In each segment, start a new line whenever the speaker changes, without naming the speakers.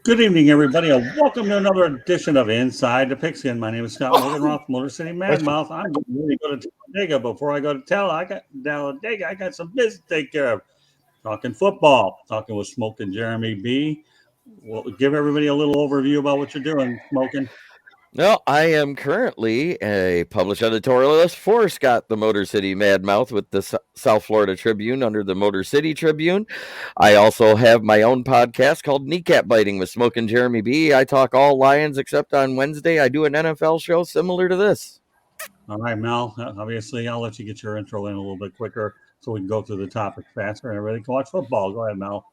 Good evening, everybody, and welcome to another edition of Inside the Pigskin. My name is Scott Morganroth, Motor City Madmouth. I'm getting ready to go to Talladega. Before I go to Talladega, I got some business to take care of. Talking football, talking with Smoke and Jeremy B. We'll give everybody a little overview about what you're doing, Smoking.
Well, I am currently a published editorialist for Scott the Motor City Madmouth with the South Florida Tribune under the Motor City Tribune. I also have my own podcast called Kneecap Biting with Smoke and Jeremy B. I talk all Lions except on Wednesday. I do an NFL show similar to this.
All right, Mel, obviously, I'll let you get your intro in a little bit quicker so we can go through the topics faster and everybody can watch football. Go ahead, Mel.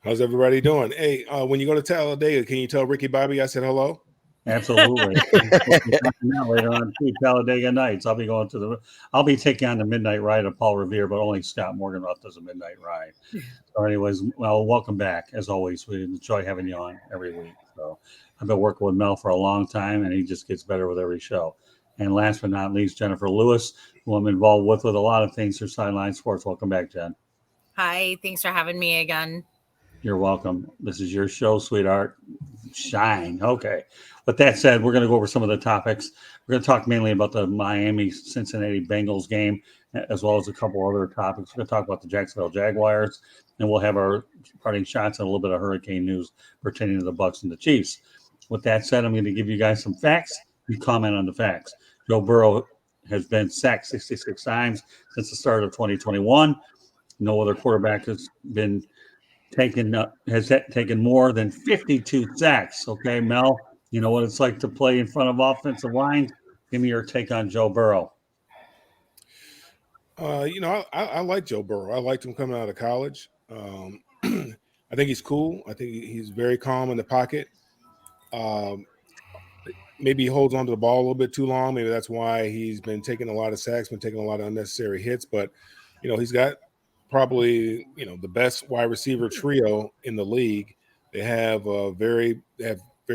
How's everybody doing? Hey, when you go to Talladega, can you tell Ricky Bobby I said hello?
Absolutely. Later on, too, Talladega Nights. I'll be taking on the midnight ride of Paul Revere, but only Scott Morganroth does a midnight ride. So, anyways, well, welcome back. As always, we enjoy having you on every week. So, I've been working with Mel for a long time, and he just gets better with every show. And last but not least, Jennifer Lewis, who I'm involved with a lot of things through Sideline Sports. Welcome back, Jen.
Hi, thanks for having me again.
You're welcome. This is your show, sweetheart. Shine. Okay. With that said, we're going to go over some of the topics. We're going to talk mainly about the Miami-Cincinnati Bengals game, as well as a couple other topics. We're going to talk about the Jacksonville Jaguars, and we'll have our parting shots and a little bit of hurricane news pertaining to the Bucs and the Chiefs. With that said, I'm going to give you guys some facts. You comment on the facts. Joe Burrow has been sacked 66 times since the start of 2021. No other quarterback has taken more than 52 sacks. Okay, Mel, you know what it's like to play in front of offensive line. Give me your take on Joe Burrow.
I like Joe Burrow. I liked him coming out of college. I think he's cool. I think he's very calm in the pocket. Maybe he holds onto the ball a little bit too long. Maybe that's why he's been taking a lot of sacks, been taking a lot of unnecessary hits. But, he's got probably, the best wide receiver trio in the league. They have very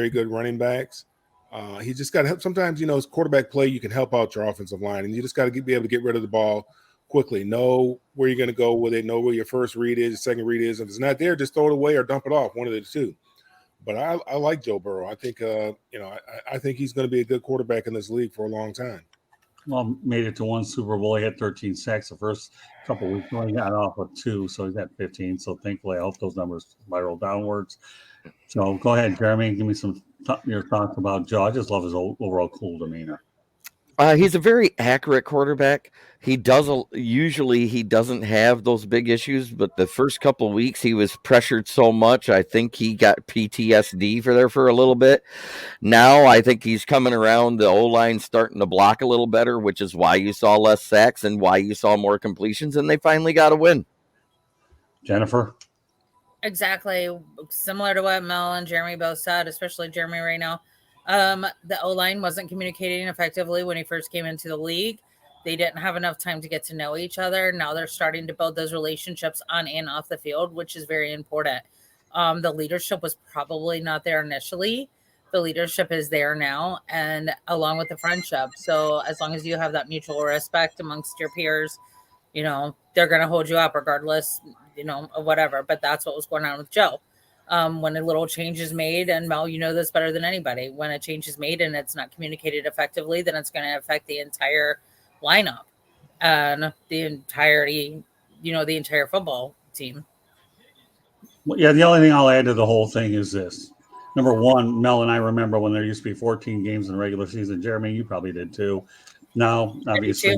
good running backs. He just got to help. Sometimes, his quarterback play, you can help out your offensive line, and you just got to be able to get rid of the ball quickly. Know where you're going to go with it. Know where your first read is, your second read is. If it's not there, just throw it away or dump it off, one of the two. But I like Joe Burrow. I think, I think he's going to be a good quarterback in this league for a long time.
Well, made it to one Super Bowl. He had 13 sacks the first couple of weeks. He only got off with 2, so he's at 15. So thankfully, I hope those numbers spiral downwards. So go ahead, Jeremy. Give me your thoughts about Joe. I just love his overall cool demeanor.
He's a very accurate quarterback. He doesn't have those big issues, but the first couple of weeks he was pressured so much. I think he got PTSD for a little bit. Now I think he's coming around. The O-line's starting to block a little better, which is why you saw less sacks and why you saw more completions, and they finally got a win.
Jennifer?
Exactly. Similar to what Mel and Jeremy both said, especially Jeremy right now. The O-line wasn't communicating effectively when he first came into the league. They didn't have enough time to get to know each other. Now they're starting to build those relationships on and off the field, which is very important. The leadership was probably not there initially. The leadership is there now, and along with the friendship. So as long as you have that mutual respect amongst your peers, they're going to hold you up regardless, of whatever. But that's what was going on with Joe. When a little change is made, and Mel, you know this better than anybody, when a change is made and it's not communicated effectively, then it's going to affect the entire lineup and the entire football team.
Well, yeah, the only thing I'll add to the whole thing is this. Number one, Mel and I remember when there used to be 14 games in the regular season. Jeremy, you probably did too. Now, obviously,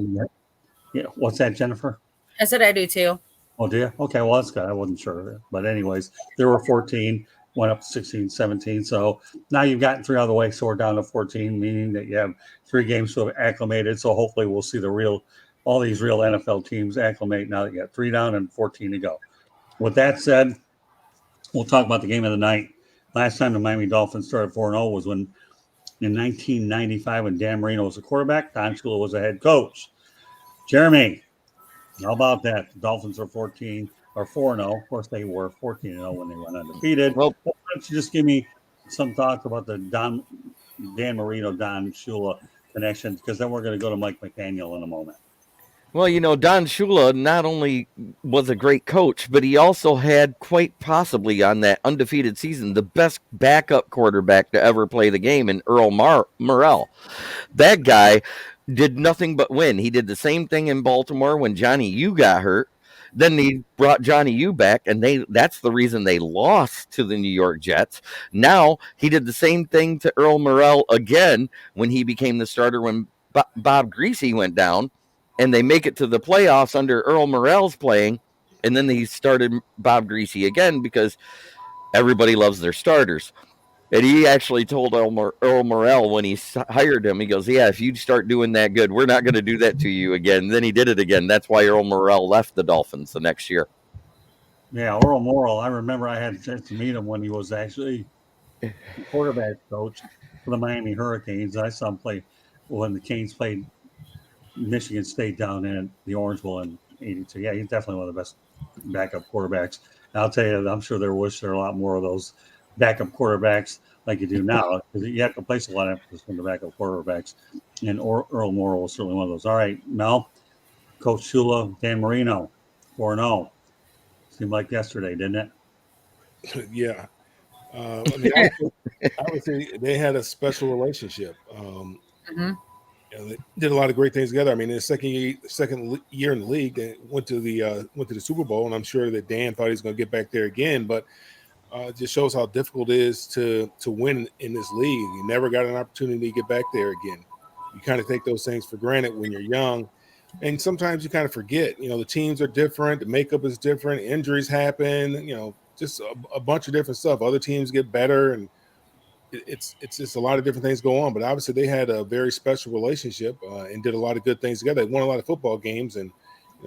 what's that, Jennifer?
I said I do too.
Oh, do you? Okay, well, that's good. I wasn't sure of it. But anyways, there were 14, went up to 16, 17. So now you've gotten 3 out of the way, so we're down to 14, meaning that you have 3 games to have acclimated. So hopefully we'll see all these real NFL teams acclimate now that you got 3 down and 14 to go. With that said, we'll talk about the game of the night. Last time the Miami Dolphins started 4-0 was in 1995 when Dan Marino was the quarterback. Don Shula was the head coach. Jeremy, how about that? The Dolphins are 4-0. Of course, they were 14-0 when they went undefeated. Well, why don't you just give me some thoughts about the Dan Marino, Don Shula connection, because then we're going to go to Mike McDaniel in a moment.
Well, Don Shula not only was a great coach, but he also had quite possibly on that undefeated season the best backup quarterback to ever play the game in Earl Morrell. That guy did nothing but win. He did the same thing in Baltimore when Johnny U got hurt. Then he brought Johnny U back, and that's the reason they lost to the New York Jets. Now he did the same thing to Earl Morrell again when he became the starter when Bob Greasy went down, and they make it to the playoffs under Earl Morrell's playing, and then he started Bob Greasy again because everybody loves their starters. And he actually told Earl Morrell when he hired him, he goes, yeah, if you start doing that good, we're not going to do that to you again. And then he did it again. That's why Earl Morrell left the Dolphins the next year.
Yeah, Earl Morrell. I remember I had a chance to meet him when he was actually quarterback coach for the Miami Hurricanes. I saw him play when the Canes played Michigan State down in the Orangeville in '82. Yeah, he's definitely one of the best backup quarterbacks. And I'll tell you, I'm sure there are a lot more of those backup quarterbacks like you do now, because you have to place a lot of emphasis on the backup quarterbacks. And Earl Morrell was certainly one of those. All right, Mel, Coach Shula, Dan Marino, 4-0. Seemed like yesterday, didn't it?
Yeah. I would say they had a special relationship. They did a lot of great things together. I mean, in the second year in the league, they went to the Super Bowl, and I'm sure that Dan thought he was going to get back there again. But it just shows how difficult it is to win in this league. You never got an opportunity to get back there again. You kind of take those things for granted when you're young, and sometimes you kind of forget. The teams are different, the makeup is different, injuries happen. Just a bunch of different stuff. Other teams get better, and it's just a lot of different things go on. But obviously, they had a very special relationship and did a lot of good things together. They won a lot of football games, and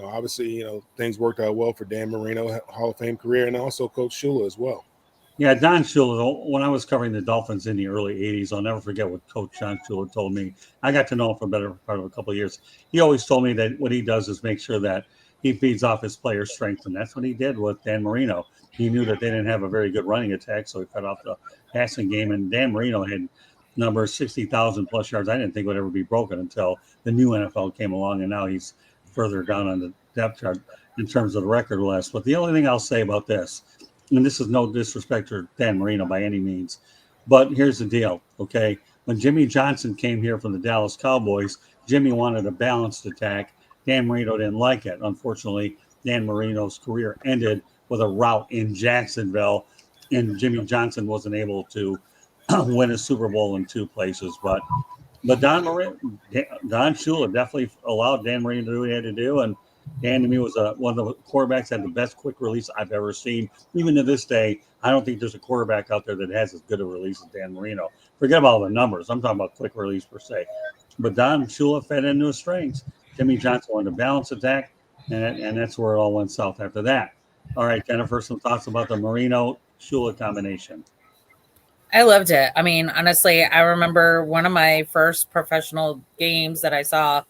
obviously, things worked out well for Dan Marino, Hall of Fame career, and also Coach Shula as well.
Yeah, Don Shula, when I was covering the Dolphins in the early 80s, I'll never forget what Coach John Shula told me. I got to know him for a better part of a couple of years. He always told me that what he does is make sure that he feeds off his players' strengths, and that's what he did with Dan Marino. He knew that they didn't have a very good running attack, so he fed off the passing game, and Dan Marino had numbers 60,000 plus yards. I didn't think would ever be broken until the new NFL came along, and now he's further down on the depth chart in terms of the record list. But the only thing I'll say about this, and this is no disrespect to Dan Marino by any means, but here's the deal, okay? When Jimmy Johnson came here from the Dallas Cowboys, Jimmy wanted a balanced attack. Dan Marino didn't like it. Unfortunately, Dan Marino's career ended with a rout in Jacksonville, and Jimmy Johnson wasn't able to win a Super Bowl in two places. But Don Shula definitely allowed Dan Marino to do what he had to do, and Dan, to me, was one of the quarterbacks that had the best quick release I've ever seen. Even to this day, I don't think there's a quarterback out there that has as good a release as Dan Marino. Forget about all the numbers. I'm talking about quick release per se. But Don Shula fed into his strengths. Jimmy Johnson wanted a balanced attack, and that's where it all went south after that. All right, Jennifer, some thoughts about the Marino-Shula combination.
I loved it. I mean, honestly, I remember one of my first professional games that I saw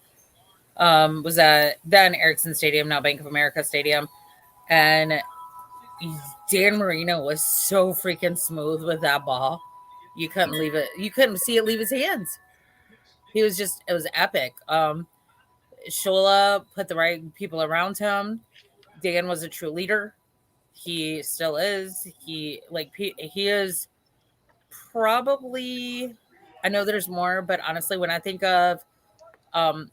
was at then Ericsson Stadium, now Bank of America Stadium. And Dan Marino was so freaking smooth with that ball. You couldn't leave it. You couldn't see it leave his hands. It was epic. Shula put the right people around him. Dan was a true leader. He still is. He is probably, I know there's more, but honestly, when I think of and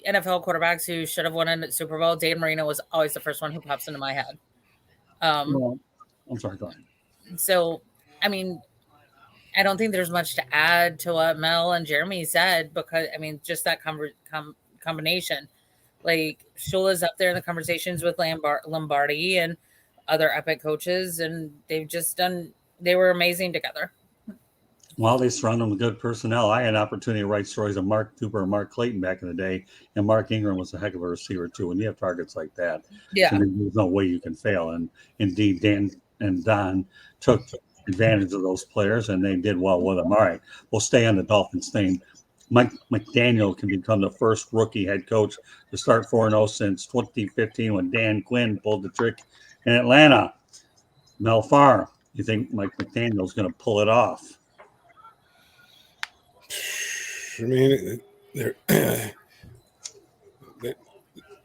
NFL quarterbacks who should have won a Super Bowl, Dan Marino was always the first one who pops into my head.
I'm sorry, go ahead.
So, I mean, I don't think there's much to add to what Mel and Jeremy said, because, I mean, just that combination. Like, Shula's up there in the conversations with Lombardi and other epic coaches, and they were amazing together.
Well, they surround them with good personnel. I had an opportunity to write stories of Mark Cooper and Mark Clayton back in the day, and Mark Ingram was a heck of a receiver too. And you have targets like that, there's no way you can fail. And indeed, Dan and Don took advantage of those players, and they did well with them. All right, we'll stay on the Dolphins thing. Mike McDaniel can become the first rookie head coach to start 4-0 since 2015 when Dan Quinn pulled the trick in Atlanta. Mel Farr, you think Mike McDaniel is going to pull it off?
I mean,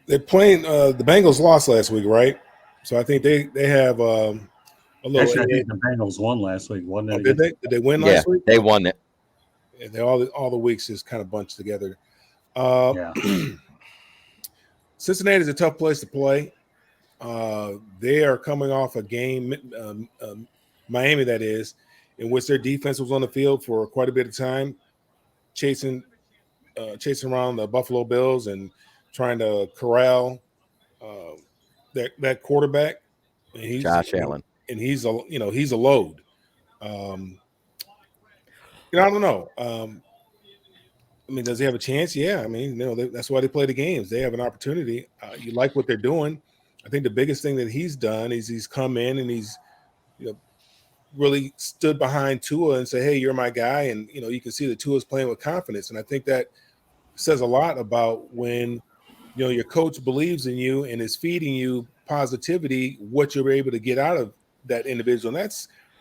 They're playing. The Bengals lost last week, right? So I think they have a little.
Actually, I think the Bengals won last week, wasn't it?
Oh, did they? Did they win
Yeah,
last week?
they won it.
Yeah, they all the weeks just kind of bunched together.
Yeah.
Cincinnati is a tough place to play. They are coming off a game, Miami that is, in which their defense was on the field for quite a bit of time, chasing around the Buffalo Bills and trying to corral that quarterback. And he's
Josh Allen,
and he's a load. I don't know. I mean, does he have a chance? Yeah. I mean, that's why they play the games. They have an opportunity. You like what they're doing. I think the biggest thing that he's done is he's come in and he's, really stood behind Tua and say, hey, you're my guy. And, you can see that Tua's playing with confidence. And I think that says a lot about when, your coach believes in you and is feeding you positivity, what you're able to get out of that individual. And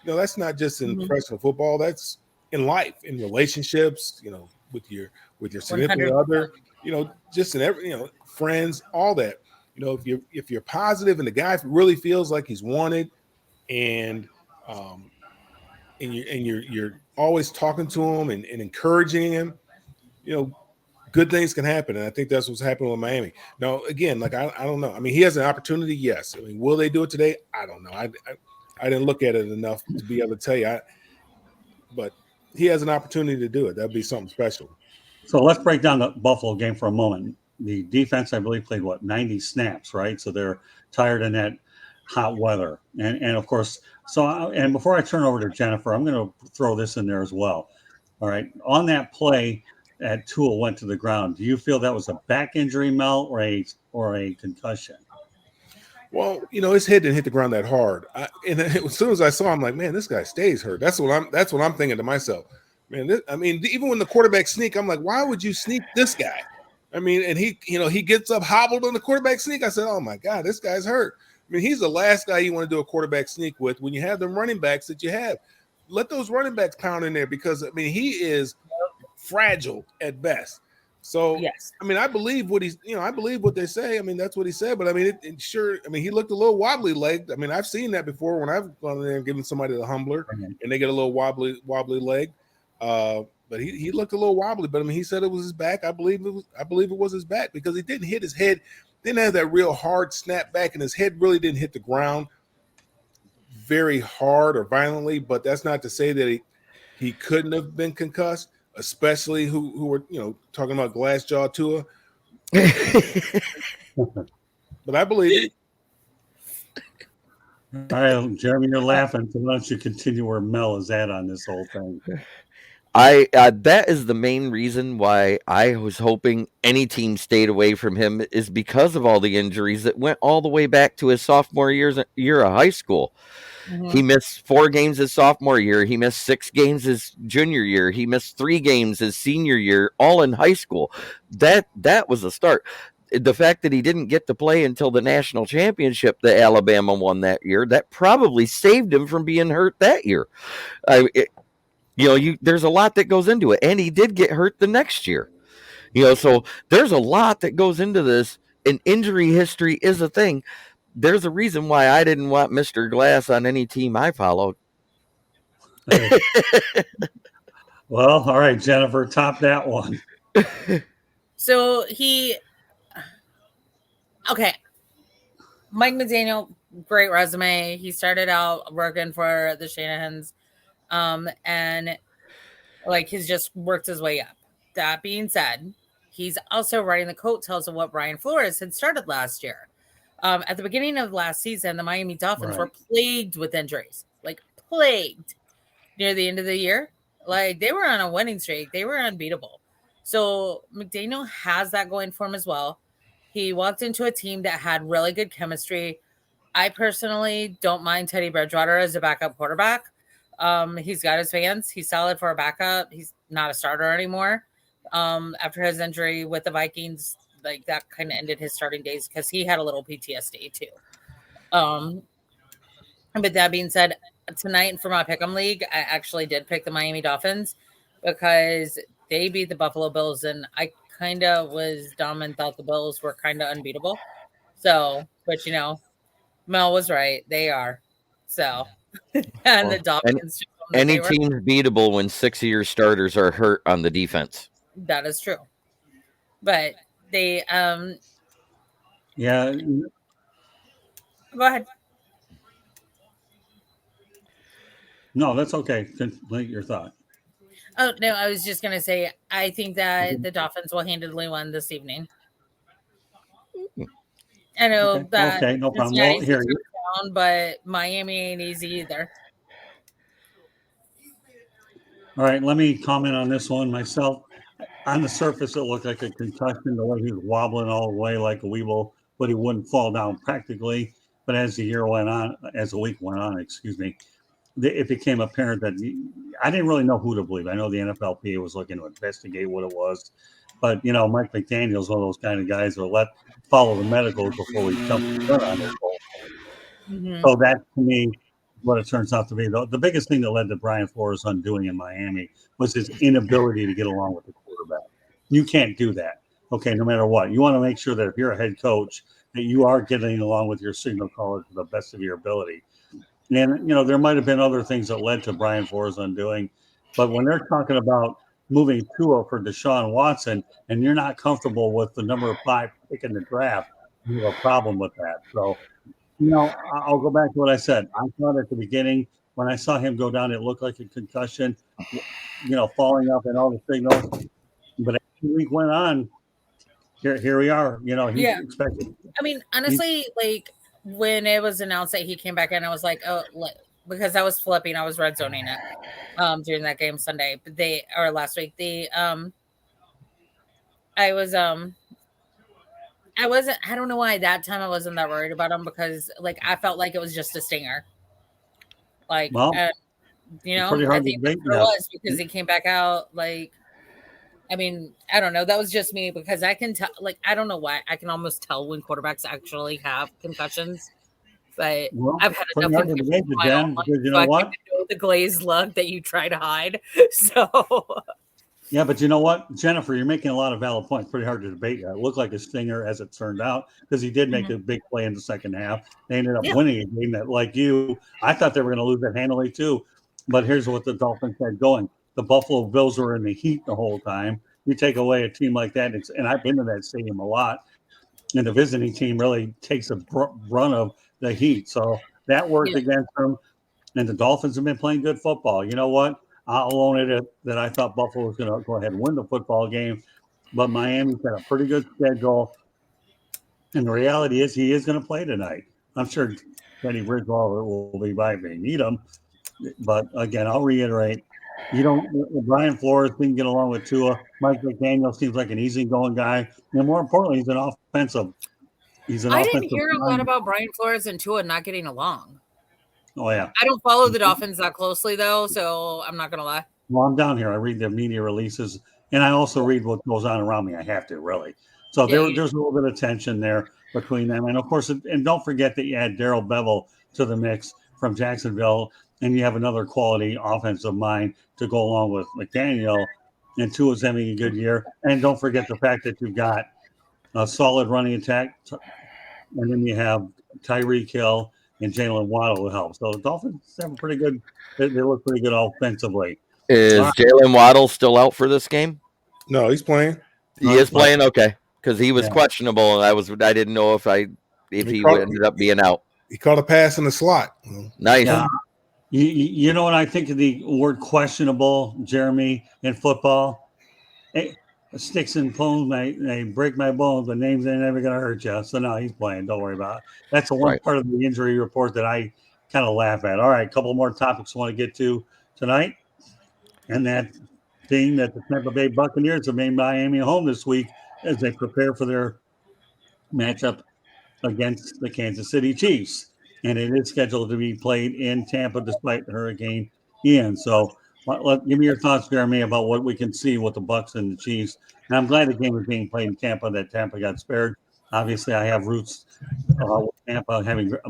that's not just in professional football. That's in life, in relationships, with your significant
100%.
other, just in every, friends, all that. If you're positive and the guy really feels like he's wanted, and you're always talking to him and encouraging him, good things can happen. And I think that's what's happening with Miami. Now, again, I don't know. I mean, he has an opportunity. Yes. I mean, will they do it today? I don't know. I didn't look at it enough to be able to tell you. But he has an opportunity to do it. That'd be something special.
So let's break down the Buffalo game for a moment. The defense, I believe, played 90 snaps, right? So they're tired in that hot weather. And of course, and before I turn over to Jennifer, I'm going to throw this in there as well. All right. On that play that Tua went to the ground, do you feel that was a back injury, Mel, or a concussion?
Well, his head didn't hit the ground that hard. And as soon as I saw him, I'm like, man, this guy stays hurt. That's what I'm thinking to myself. Man, even when the quarterback sneak, I'm like, why would you sneak this guy? I mean, and he gets up hobbled on the quarterback sneak. I said, oh my God, this guy's hurt. I mean, he's the last guy you want to do a quarterback sneak with when you have the running backs that you have. Let those running backs pound in there because, I mean, he is fragile at best. So,
yes.
I mean, I believe what I believe what they say. I mean, that's what he said. But I mean, he looked a little wobbly legged. I mean, I've seen that before when I've gone in there and given somebody the humbler and they get a little wobbly leg. But he looked a little wobbly. But I mean, he said it was his back. I believe it was his back because he didn't hit his head. Didn't have that real hard snap back, and his head really didn't hit the ground very hard or violently. But that's not to say that he couldn't have been concussed, especially who were talking about glass jaw Tua. But I believe it.
All right, Jeremy, you're laughing. So why don't you continue where Mel is at on this whole thing?
That is the main reason why I was hoping any team stayed away from him is because of all the injuries that went all the way back to his sophomore year of high school. Mm-hmm. He missed 4 games his sophomore year. He missed 6 games his junior year. He missed 3 games his senior year, all in high school. That was a start. The fact that he didn't get to play until the national championship that Alabama won that year, that probably saved him from being hurt that year. There's a lot that goes into it, and he did get hurt the next year. So there's a lot that goes into this, and injury history is a thing. There's a reason why I didn't want Mr. Glass on any team I followed.
Well, all right, Jennifer, top that one.
So Mike McDaniel, great resume. He started out working for the Shanahans. And he's just worked his way up. That being said, he's also riding the coattails of what Brian Flores had started last year. At the beginning of last season, the Miami Dolphins were plagued with injuries, plagued near the end of the year. They were on a winning streak. They were unbeatable. So McDaniel has that going for him as well. He walked into a team that had really good chemistry. I personally don't mind Teddy Bridgewater as a backup quarterback. He's got his fans. He's solid for a backup. He's not a starter anymore. After his injury with the Vikings, that kind of ended his starting days because he had a little PTSD too. But that being said, tonight for my Pick'em League, I actually did pick the Miami Dolphins because they beat the Buffalo Bills, and I kind of was dumb and thought the Bills were kind of unbeatable. So, but Mel was right. They are. So, and the Dolphins.
Any team's beatable when 6 of your starters are hurt on the defense.
That is true. But they,
Yeah.
Go ahead.
No, that's okay. Complete your thought.
Oh, no, I was just going to say, I think that the Dolphins will handily win this evening. I know that.
Okay, no problem. Well, here,
down, but Miami ain't easy either.
All right, let me comment on this one myself. On the surface, it looked like a concussion, the way he was wobbling all the way like a weeble, but he wouldn't fall down practically. But as the week went on, it became apparent that I didn't really know who to believe. I know the NFLPA was looking to investigate what it was, but Mike McDaniel is one of those kind of guys who follow the medicals before we jump the gun on this whole thing. So that, to me, what it turns out to be. The biggest thing that led to Brian Flores' undoing in Miami was his inability to get along with the quarterback. You can't do that, okay, no matter what. You want to make sure that if you're a head coach, that you are getting along with your signal caller to the best of your ability. And, there might have been other things that led to Brian Flores' undoing. But when they're talking about moving Tua for Deshaun Watson and you're not comfortable with the number 5 pick in the draft, you have a problem with that. So, I'll go back to what I said. I thought at the beginning when I saw him go down, it looked like a concussion, falling up and all the signals. But as the week went on, here we are. He's expected.
I mean, honestly, when it was announced that he came back in, I was like, oh, because I was flipping, I was red zoning it during that game Sunday, but last week. I don't know why that time I wasn't that worried about him because I felt like it was just a stinger. I think it was because he came back out I mean, I don't know. That was just me because I can tell, I don't know why. I can almost tell when quarterbacks actually have concussions. But I've had enough concussions in my own life,
you know what?
I know the glazed look that you try to hide. So...
Yeah, but you know what, Jennifer, you're making a lot of valid points. Pretty hard to debate. It looked like a stinger as it turned out because he did make a big play in the second half. They ended up winning a game that, like you, I thought they were going to lose it handily too. But here's what the Dolphins had going. The Buffalo Bills were in the heat the whole time. You take away a team like that, and I've been to that stadium a lot, and the visiting team really takes a run of the heat. So that worked against them, and the Dolphins have been playing good football. You know what? I'll own it that I thought Buffalo was going to go ahead and win the football game, but Miami's got a pretty good schedule. And the reality is he is going to play tonight. I'm sure Teddy Bridgewater will be by if they need him. But, again, I'll reiterate, Brian Flores didn't get along with Tua. Mike McDaniel seems like an easygoing guy. And more importantly, he's an offensive. I
didn't hear a lot about Brian Flores and Tua not getting along.
Oh, yeah.
I don't follow the Dolphins that closely, though, so I'm not going to lie.
Well, I'm down here. I read the media releases, and I also read what goes on around me. I have to, really. So there's a little bit of tension there between them. And, of course, and don't forget that you add Darrell Bevel to the mix from Jacksonville, and you have another quality offensive mind to go along with McDaniel, and Tua's having a good year. And don't forget the fact that you've got a solid running attack, and then you have Tyreek Hill and Jalen Waddle will help. So the Dolphins have pretty good. They look pretty good offensively.
Is Jalen Waddle still out for this game?
No, he's playing.
He is playing. Okay, because he was questionable, and I didn't know if he ended up being out.
He caught a pass in the slot.
Nice.
Yeah. You know what I think of the word questionable, Jeremy, in football? Sticks and bones, they break my bones, but names ain't never going to hurt you. So, no, he's playing. Don't worry about it. That's the one part of the injury report that I kind of laugh at. All right, a couple more topics I want to get to tonight. And that being that the Tampa Bay Buccaneers have made Miami home this week as they prepare for their matchup against the Kansas City Chiefs. And it is scheduled to be played in Tampa despite Hurricane Ian. So, give me your thoughts, Jeremy, about what we can see with the Bucs and the Chiefs. And I'm glad the game was being played in Tampa, that Tampa got spared. Obviously, I have roots with Tampa,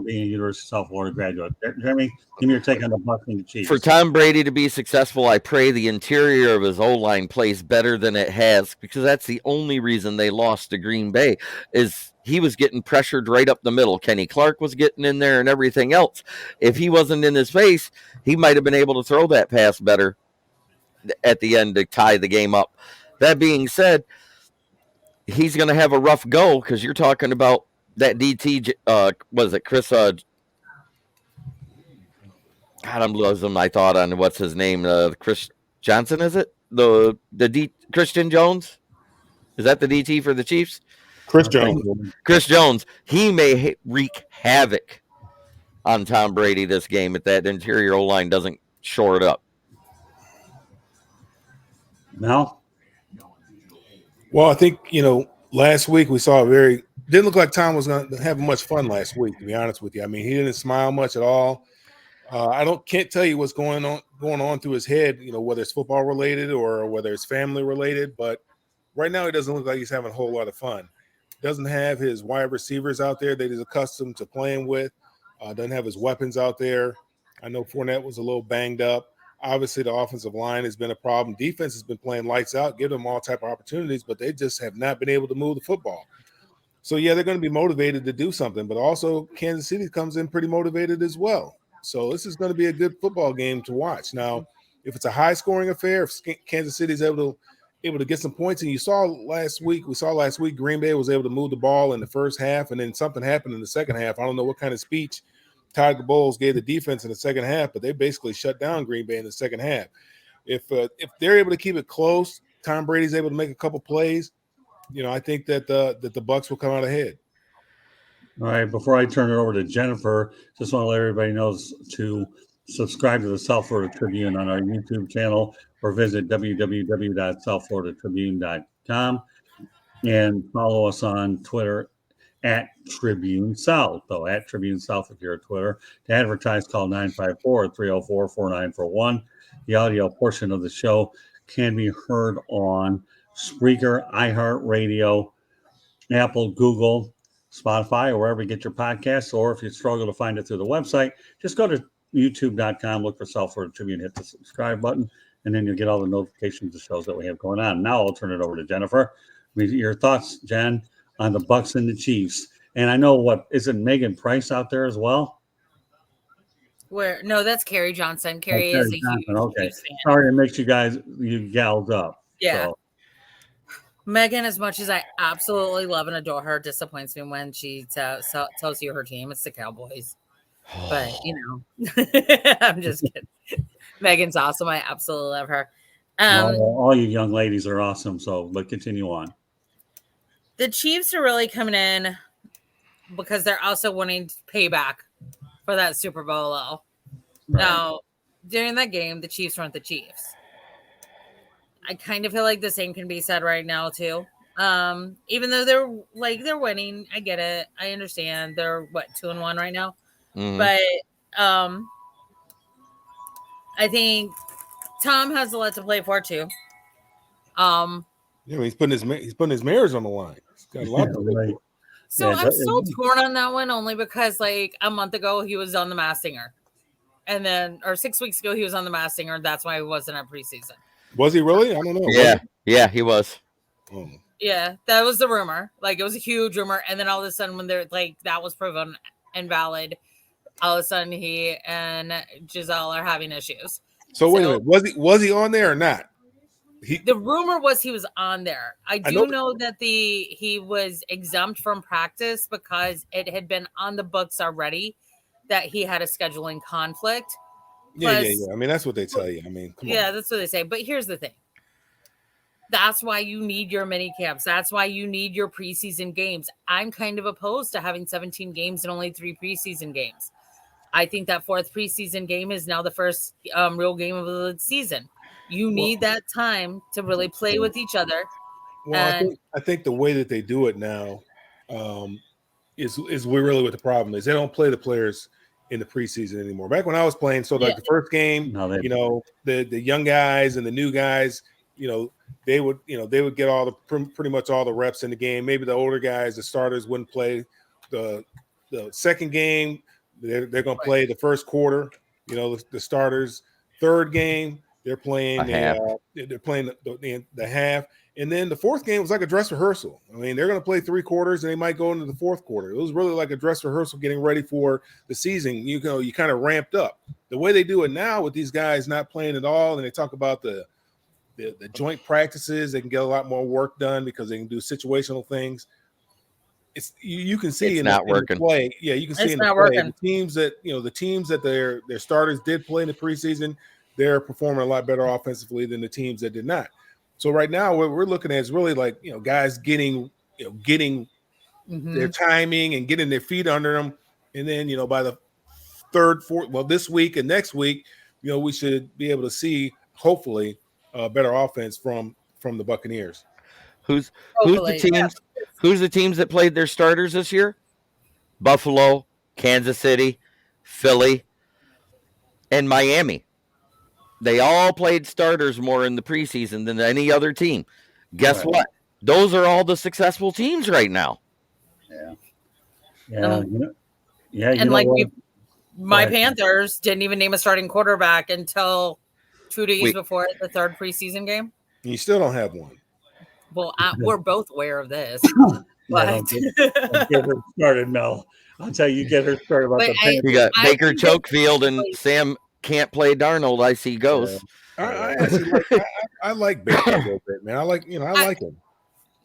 being a University of South Florida graduate. Jeremy, give me your take on the Bucs and the Chiefs.
For Tom Brady to be successful, I pray the interior of his O-line plays better than it has, because that's the only reason they lost to Green Bay, is he was getting pressured right up the middle. Kenny Clark was getting in there and everything else. If he wasn't in his face, he might have been able to throw that pass better at the end to tie the game up. That being said, he's going to have a rough go, because you're talking about that DT, was it Chris? God, I'm losing my thought on what's his name. Chris Johnson, is it? Christian Jones? Is that the DT for the Chiefs?
Chris Jones.
Chris Jones. He may wreak havoc on Tom Brady this game if that interior O-line doesn't shore it up.
No?
Well, I think, last week we saw didn't look like Tom was going to have much fun last week, to be honest with you. I mean, he didn't smile much at all. Can't tell you what's going on through his head, whether it's football related or whether it's family related, but right now he doesn't look like he's having a whole lot of fun. Doesn't have his wide receivers out there that he's accustomed to playing with. Doesn't have his weapons out there. I know Fournette was a little banged up. Obviously, the offensive line has been a problem. Defense has been playing lights out, give them all type of opportunities, but they just have not been able to move the football. So, yeah, they're going to be motivated to do something, but also Kansas City comes in pretty motivated as well. So this is going to be a good football game to watch. Now, if it's a high-scoring affair, if Kansas City is able to get some points, and we saw last week, Green Bay was able to move the ball in the first half, and then something happened in the second half. I don't know what kind of speech Todd Bowles gave the defense in the second half, but they basically shut down Green Bay in the second half. If they're able to keep it close, Tom Brady's able to make a couple plays, I think that the Bucs will come out ahead.
All right, before I turn it over to Jennifer, just want to let everybody know to subscribe to the South Florida Tribune on our YouTube channel or visit www.southfloridatribune.com and follow us on Twitter at Tribune South, at Tribune South if you're a Twitter. To advertise, call 954-304-4941. The audio portion of the show can be heard on Spreaker, iHeartRadio, Apple, Google, Spotify, or wherever you get your podcasts. Or if you struggle to find it through the website, just go to youtube.com, look for South Florida Tribune, hit the subscribe button, and then you'll get all the notifications of shows that we have going on. Now I'll turn it over to Jennifer. Your thoughts, Jen, on the Bucs and the Chiefs. And I know isn't Megan Price out there as well?
No, that's Carrie Johnson. Carrie is a huge fan.
Sorry, it makes you gals up.
Yeah.
So.
Megan, as much as I absolutely love and adore her, disappoints me when she tells you her team. It's the Cowboys. But, I'm just kidding. Megan's awesome. I absolutely love her.
All you young ladies are awesome. But continue on.
The Chiefs are really coming in because they're also wanting payback for that Super Bowl. Right. Now, during that game, the Chiefs weren't the Chiefs. I kind of feel like the same can be said right now too. Even though they're winning, I get it. I understand. They're 2-1 right now. Mm-hmm. But I think Tom has a lot to play for too.
He's putting his marriage on the line. He's got a lot to play for.
So I'm so torn on that one, only because a month ago he was on the Masked Singer, or 6 weeks ago he was on the Masked Singer. That's why he wasn't at preseason.
Was he really? I don't know.
Yeah, he was.
Oh.
Yeah, that was the rumor. It was a huge rumor, and then all of a sudden, when they're that was proven invalid, all of a sudden he and Giselle are having issues.
So wait a minute, was he on there or not?
The rumor was he was on there. I know that he was exempt from practice because it had been on the books already that he had a scheduling conflict.
Yeah. I mean, that's what they tell you. I mean, come on.
Yeah, that's what they say. But here's the thing. That's why you need your mini camps. That's why you need your preseason games. I'm kind of opposed to having 17 games and only 3 preseason games. I think that 4th preseason game is now the first real game of the season. You need that time to really play with each other.
Well, I think the way that they do it now is really what the problem is. They don't play the players in the preseason anymore. Back when I was playing, the first game, the young guys and the new guys, they would get all the pretty much all the reps in the game. Maybe the older guys, the starters, wouldn't play the second game. They're going to play the first quarter. The starters. Third game, they're playing the half, and then the fourth game was like a dress rehearsal. I mean, they're going to play 3 quarters, and they might go into the fourth quarter. It was really like a dress rehearsal, getting ready for the season. You kind of ramped up. The way they do it now with these guys not playing at all, and they talk about the joint practices, they can get a lot more work done because they can do situational things. It's you can see
it's
in
not
the
working.
play. Yeah, you can see in the play. The teams that their starters did play in the preseason, they're performing a lot better offensively than the teams that did not. So right now, what we're looking at is really like guys getting their timing and getting their feet under them, and then by the third, fourth, this week and next week, we should be able to see hopefully better offense from the Buccaneers.
Who's the teams that played their starters this year? Buffalo, Kansas City, Philly, and Miami. They all played starters more in the preseason than any other team. Guess what? Those are all the successful teams right now.
Yeah.
And my Panthers didn't even name a starting quarterback until 2 days before the third preseason game.
You still don't have one.
Well, we're both aware of this.
Don't get her started, Mel. I'll tell you, get her started about the
You got Baker Chokefield and Sam can't play Darnold. I see ghosts.
I like Baker a little bit, man. I like him.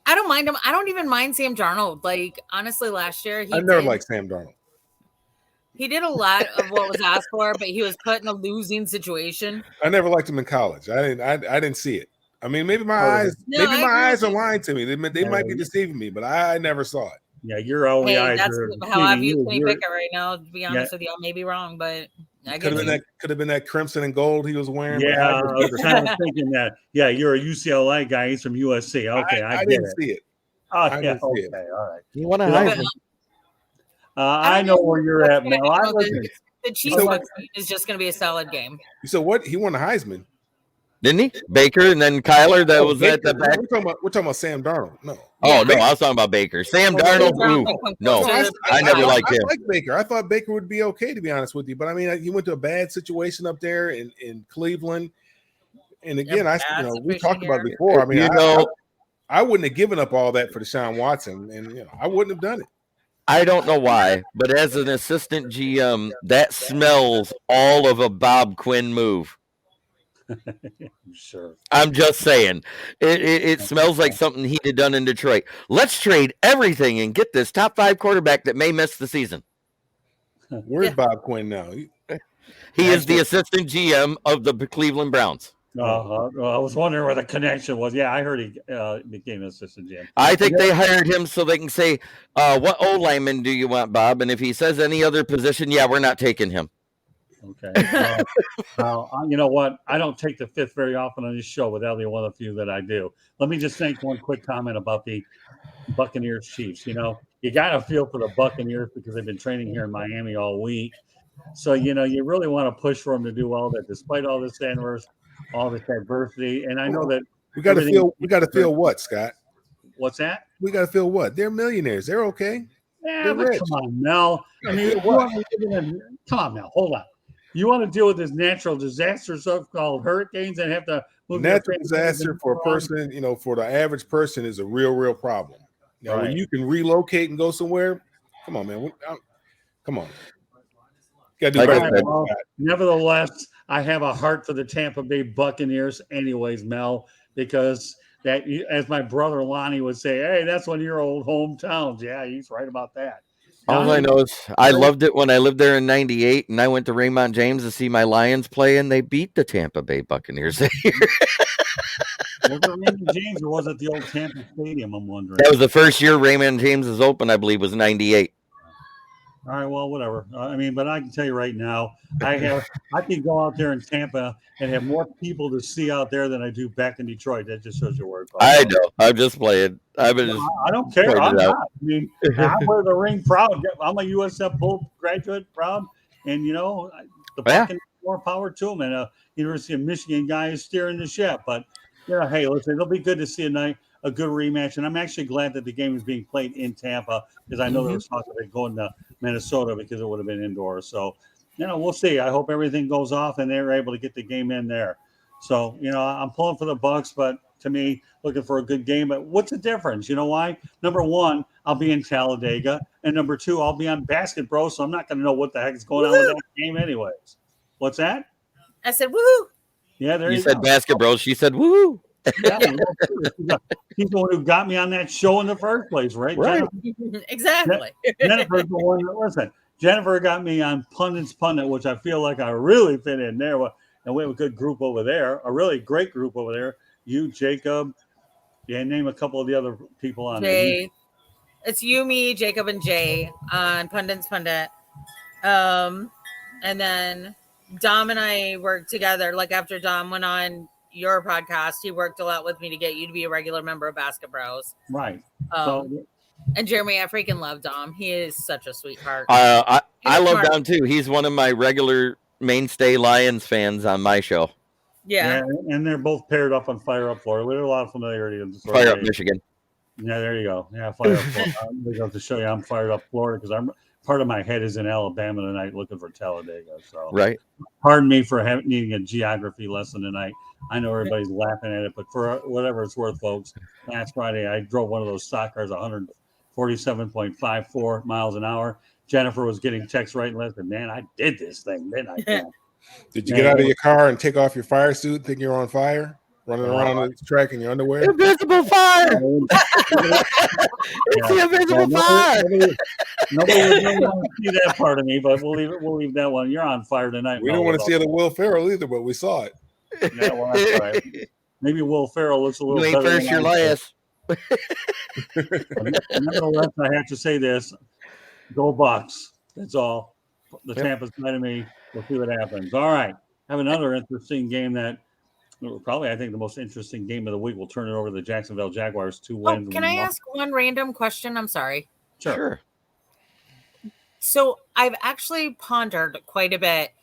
I don't mind him. I don't even mind Sam Darnold. Like, honestly, last year
I never liked Sam Darnold.
He did a lot of what was asked for, but he was put in a losing situation.
I never liked him in college. I didn't see it. I mean, maybe my eyes are lying to me. They might be deceiving me, but I never saw it.
Yeah, your only eyes
that's
are
how I view Kenny Pickett right now. To be honest with you, I may be wrong, but
could have been that crimson and gold he was wearing.
Yeah, I was kind of thinking that. Yeah, you're a UCLA guy. He's from USC. Okay, I
didn't see it.
Oh, yeah. Okay, all right.
You want to hide?
I know where you're at, Mel.
The Chiefs is just going to be a solid game.
You said what? He won the Heisman,
didn't he? Baker and then Kyler. That was
Baker.
at the back.
We're talking about Sam Darnold. No.
Oh no, I was talking about Baker. Sam Darnold. No, I never liked him.
I like Baker. I thought Baker would be okay, to be honest with you. But I mean, he went to a bad situation up there in Cleveland. And again, we talked about it before. I mean, I wouldn't have given up all that for Deshaun Watson, and I wouldn't have done it.
I don't know why, but as an assistant GM, that smells all of a Bob Quinn move.
Sure.
I'm just saying. It smells like something he'd have done in Detroit. Let's trade everything and get this top 5 quarterback that may miss the season.
Where's Bob Quinn now?
He is the assistant GM of the Cleveland Browns.
Well, I was wondering where the connection was. Yeah, I heard he became an assistant GM.
I think they hired him so they can say, what O-lineman do you want, Bob? And if he says any other position, we're not taking him.
Okay. You know what? I don't take the fifth very often on this show, but that'll be one of the few that I do. Let me just make one quick comment about the Buccaneers Chiefs. You got to feel for the Buccaneers because they've been training here in Miami all week. So, you really want to push for them to do well, that despite all this adversity. And I know that
we got to feel what, Scott?
What's that?
We got to feel what? They're millionaires. They're okay.
Yeah, but come on, Mel. I mean, come on, Mel. Hold on. You want to deal with this natural disaster stuff called hurricanes and have to move
natural disaster for a person, for the average person is a real problem. Now, when you can relocate and go somewhere, come on, man. Come on. Got to do better than that.
Nevertheless, I have a heart for the Tampa Bay Buccaneers anyways, Mel, because that, as my brother Lonnie would say, hey, that's one of your old hometowns. Yeah, he's right about that.
All I know is I loved it when I lived there in 98 and I went to Raymond James to see my Lions play and they beat the Tampa Bay Buccaneers.
Was it Raymond James or was it the old Tampa Stadium? I'm wondering.
That was the first year Raymond James was open, I believe, was 98.
All right, well, whatever. I mean, but I can tell you right now, I can go out there in Tampa and have more people to see out there than I do back in Detroit. That just shows your word.
I know. I'm just playing. I
don't care. I'm not. I mean, I wear the ring proud. I'm a USF Bull graduate proud, and the Buccaneers, more power to them. And University of Michigan guy is steering the ship. But Yeah, hey, listen, it'll be good to see a good rematch, and I'm actually glad that the game is being played in Tampa because I know there was talk of it going to Minnesota because it would have been indoors. So, we'll see. I hope everything goes off and they're able to get the game in there. So, I'm pulling for the Bucks, but to me, looking for a good game. But what's the difference? You know why? Number one, I'll be in Talladega, and number two, I'll be on Basket Bro, so I'm not going to know what the heck is going on with that game, anyways. What's that?
I said, woohoo.
Yeah, there
You
you
said
go.
Basket Bros. She said, woo.
Yeah, he's the one who got me on that show in the first place, right?
Right.
Exactly.
Jennifer's the one that listen. Jennifer got me on Pundit's Pundit, which I feel like I really fit in there. And we have a good group over there, a really great group over there. You, Jacob, name a couple of the other people on
Jay. It's you, me, Jacob, and Jay on Pundit's Pundit. And then Dom and I worked together. Like after Dom went on your podcast, he worked a lot with me to get you to be a regular member of Basket Bros.
Right.
And Jeremy, I freaking love Dom. He is such a sweetheart.
I love Dom too. He's one of my regular mainstay Lions fans on my show.
Yeah.
And they're both paired up on Fire Up Florida. We have a lot of familiarity in
Fire Up Michigan.
Yeah, there you go. Yeah, Fire Up Florida. I'm going to show you I'm fired up Florida because part of my head is in Alabama tonight looking for Talladega. So
right.
Pardon me for needing a geography lesson tonight. I know everybody's laughing at it, but for whatever it's worth, folks, last Friday I drove one of those stock cars 147.54 miles an hour. Jennifer was getting texts right and left, and man, I did this thing, didn't I?
Did you get out of your car and take off your fire suit, thinking you're on fire, running around the track in your underwear?
Invisible fire! It's the invisible fire!
Nobody would want to see that part of me, but we'll leave that one. You're on fire tonight.
We don't want to see the Will Ferrell either, but we saw it.
Yeah, well, that's right. Maybe Will Ferrell looks a little
better. You ain't first, your last.
Nevertheless, I have to say this. Go Bucks. That's all. The Tampa side of me. We'll see what happens. All right. Have another interesting game that probably, I think, the most interesting game of the week. We'll turn it over to the Jacksonville Jaguars. 2 wins.
Can I ask one random question? I'm sorry.
Sure.
So I've actually pondered quite a bit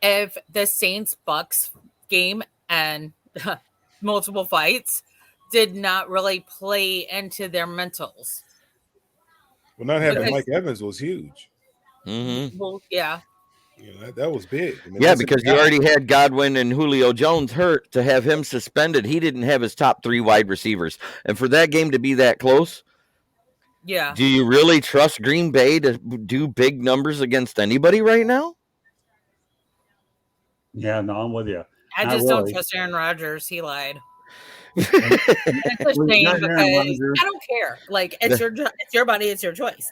if the Saints-Bucks game and multiple fights did not really play into their mentals.
Well, not having Mike Evans was huge.
Mm-hmm.
Well, yeah.
That was big. I mean,
because you already had Godwin and Julio Jones hurt. To have him suspended, he didn't have his top 3 wide receivers. And for that game to be that close,
yeah.
Do you really trust Green Bay to do big numbers against anybody right now?
Yeah, no, I'm with you.
I just don't trust Aaron Rodgers. He lied. It's a shame because I don't care. Like it's your body, it's your choice.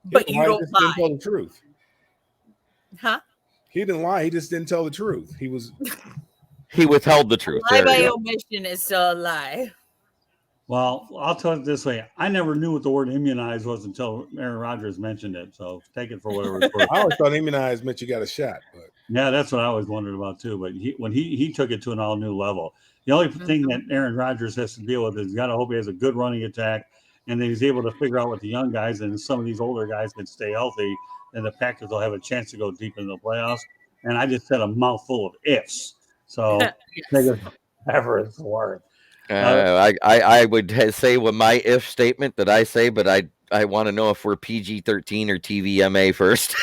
But you don't lie.
Didn't tell the truth.
Huh?
He didn't lie. He just didn't tell the truth. He
withheld the truth.
Lie by omission is still a lie.
Well, I'll tell it this way. I never knew what the word immunized was until Aaron Rodgers mentioned it. So take it for whatever it's worth.
I always thought immunized meant you got a shot. But
yeah, that's what I always wondered about too. But when he took it to an all new level, the only thing that Aaron Rodgers has to deal with is he's got to hope he has a good running attack, and that he's able to figure out with the young guys and some of these older guys can stay healthy, and the Packers will have a chance to go deep into the playoffs. And I just said a mouthful of ifs. So take it whatever it's worth.
I would say with my if statement that I say, but I want to know if we're PG-13 or TVMA first.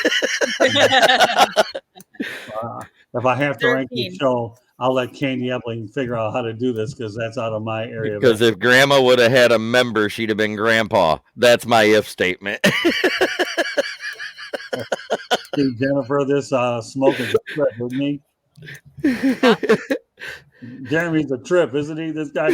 If I have to rank the show, I'll let Candy Epling figure out how to do this because that's out of my area.
Because if Grandma would have had a member, she'd have been Grandpa. That's my if statement.
See, Jennifer, this smoke is a trip, isn't he? Jeremy's a trip, isn't he? This guy.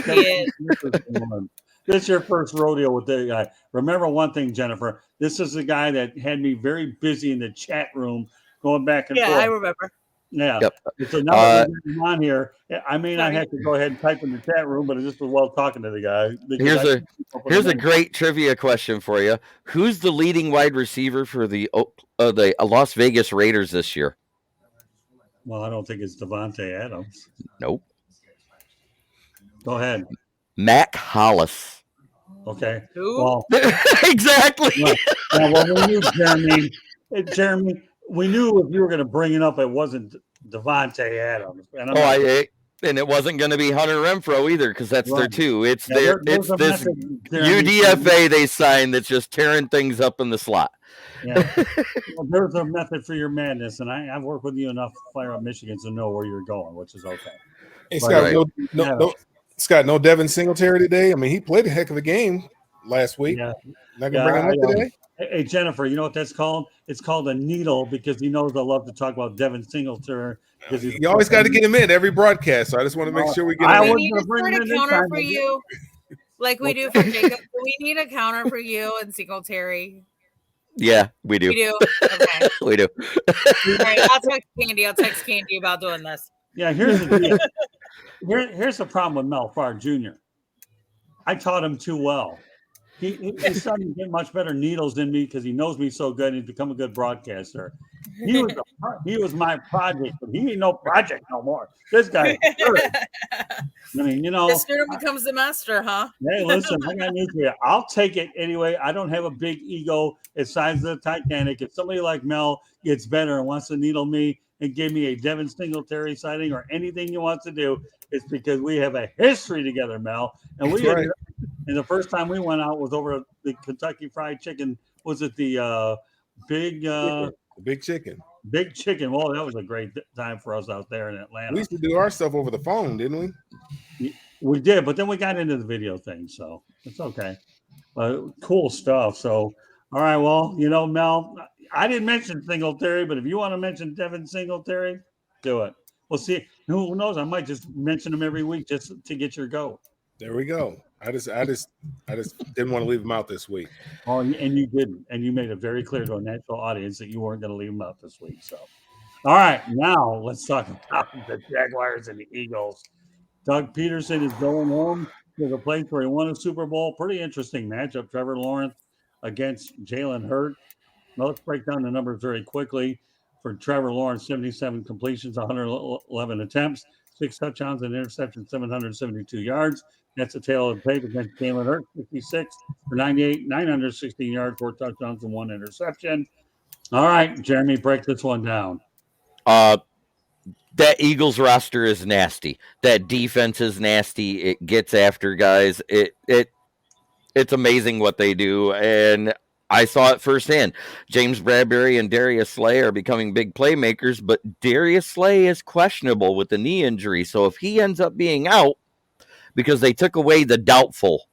This is your first rodeo with the guy. Remember one thing, Jennifer. This is the guy that had me very busy in the chat room, going back and forth.
Yeah, I remember.
Yeah. Yep. So now that we're on here, I may not have to go ahead and type in the chat room, but it just was well talking to the guy.
Here's a great trivia question for you. Who's the leading wide receiver for the Las Vegas Raiders this year?
Well, I don't think it's Devontae Adams.
Nope.
Go ahead.
Mac Hollis.
Okay.
Who?
Well,
exactly.
Well, we knew Jeremy. We knew if you were going to bring it up, it wasn't Devontae Adams. And
And it wasn't going to be Hunter Renfrow either, because that's their
Right.
two. It's
Yeah,
their
there's
it's
a
this
method, Jeremy.
UDFA they signed that's just tearing things up in the slot.
Yeah. Well, there's a method for your madness, and I've worked with you enough to fire up Michigan to know where you're going, which is okay.
Hey,
But,
Scott,
Right.
Scott, no Devin Singletary today. I mean, he played a heck of a game last week.
Yeah.
Not gonna bring him up today.
Hey, Jennifer, you know what that's called? It's called a needle because he knows I love to talk about Devin Singletary.
You always got to get him in every broadcast. So I just want to make sure we get him
I
in.
was
We need
gonna
to
bring
start
him
a
in this
counter
time,
for
but-
you, like we do for Jacob. We need a counter for you and Singletary.
Yeah, we do.
We do. Okay.
We do.
All right. I'll text Candy about doing this.
Yeah, here's the deal. Here's the problem with Mel Farr Jr. I taught him too well. He's starting to get much better needles than me because he knows me so good and he's become a good broadcaster. He was my project, but he ain't no project no more. This guy. I mean,
The student becomes the master, huh?
Hey, listen, I got news for you. I'll take it anyway. I don't have a big ego. It's size of the Titanic. If somebody like Mel gets better and wants to needle me and give me a Devin Singletary sighting or anything he wants to do, it's because we have a history together, Mel. And
That's right.
And the first time we went out was over the Kentucky Fried Chicken. Was it the big
chicken?
Big Chicken. Well, that was a great time for us out there in Atlanta.
We used to do our stuff over the phone, didn't we?
We did, but then we got into the video thing, so it's okay. Cool stuff. So, all right, well, Mel, I didn't mention Singletary, but if you want to mention Devin Singletary, do it. We'll see. Who knows? I might just mention him every week just to get your goat.
There we go. I just didn't want to leave him out this week.
Oh, and you didn't, and you made it very clear to a natural audience that you weren't going to leave him out this week. So, all right, now let's talk about the Jaguars and the Eagles. Doug Peterson is going home to the place where he won a Super Bowl. Pretty interesting matchup. Trevor Lawrence against Jalen Hurts. Now let's break down the numbers very quickly. For Trevor Lawrence, 77 completions, 111 attempts, 6 touchdowns and interceptions, 772 yards. That's a tail of the tape against Jalen Hurts, 56 for 98, 916 yards, 4 touchdowns and 1 interception. All right, Jeremy, break this one down.
That Eagles roster is nasty. That defense is nasty. It gets after guys. It's amazing what they do, and I saw it firsthand. James Bradbury and Darius Slay are becoming big playmakers, but Darius Slay is questionable with the knee injury. So if he ends up being out because they took away the doubtful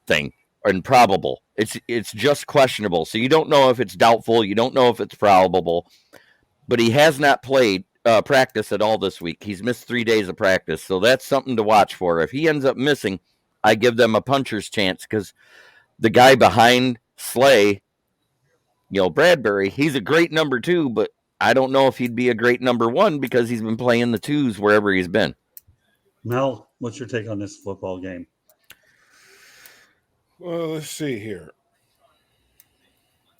thing and probable, it's just questionable. So you don't know if it's doubtful. You don't know if it's probable, but he has not played practice at all this week. He's missed 3 days of practice. So that's something to watch for. If he ends up missing, I give them a puncher's chance because the guy behind Slay, Bradbury, he's a great number 2, but I don't know if he'd be a great number 1 because he's been playing the 2s wherever he's been.
Mel, what's your take on this football game?
Well, let's see here.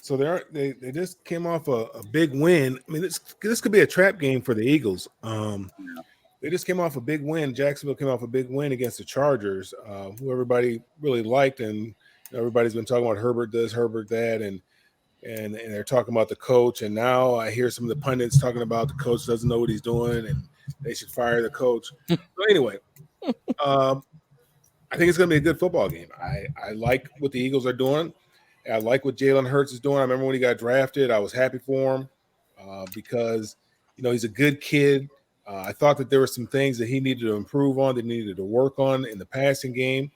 So they just came off a big win. I mean, this could be a trap game for the Eagles. They just came off a big win. Jacksonville came off a big win against the Chargers, who everybody really liked, and everybody's been talking about Herbert this, Herbert that, and they're talking about the coach. And now I hear some of the pundits talking about the coach doesn't know what he's doing, and they should fire the coach. So anyway, I think it's going to be a good football game. I like what the Eagles are doing. I like what Jalen Hurts is doing. I remember when he got drafted, I was happy for him because, he's a good kid. I thought that there were some things that he needed to improve on, that he needed to work on in the passing game.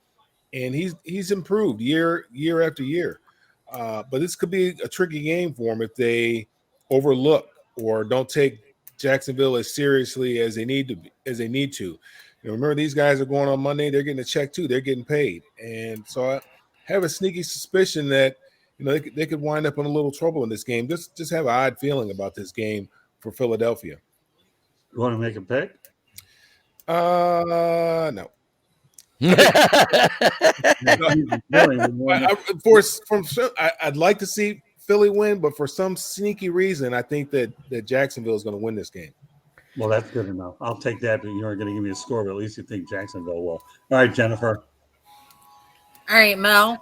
And he's improved year after year. But this could be a tricky game for him if they overlook or don't take Jacksonville as seriously as they need to. Remember, these guys are going on Monday. They're getting a check too. They're getting paid. And so I have a sneaky suspicion that they could wind up in a little trouble in this game. Just have an odd feeling about this game for Philadelphia.
You want to make a pick?
No. I'd like to see Philly win, but for some sneaky reason, I think that Jacksonville is going to win this game.
Well, that's good enough. I'll take that, but you aren't going to give me a score, but at least you think Jacksonville will. All right, Jennifer.
All right, Mel.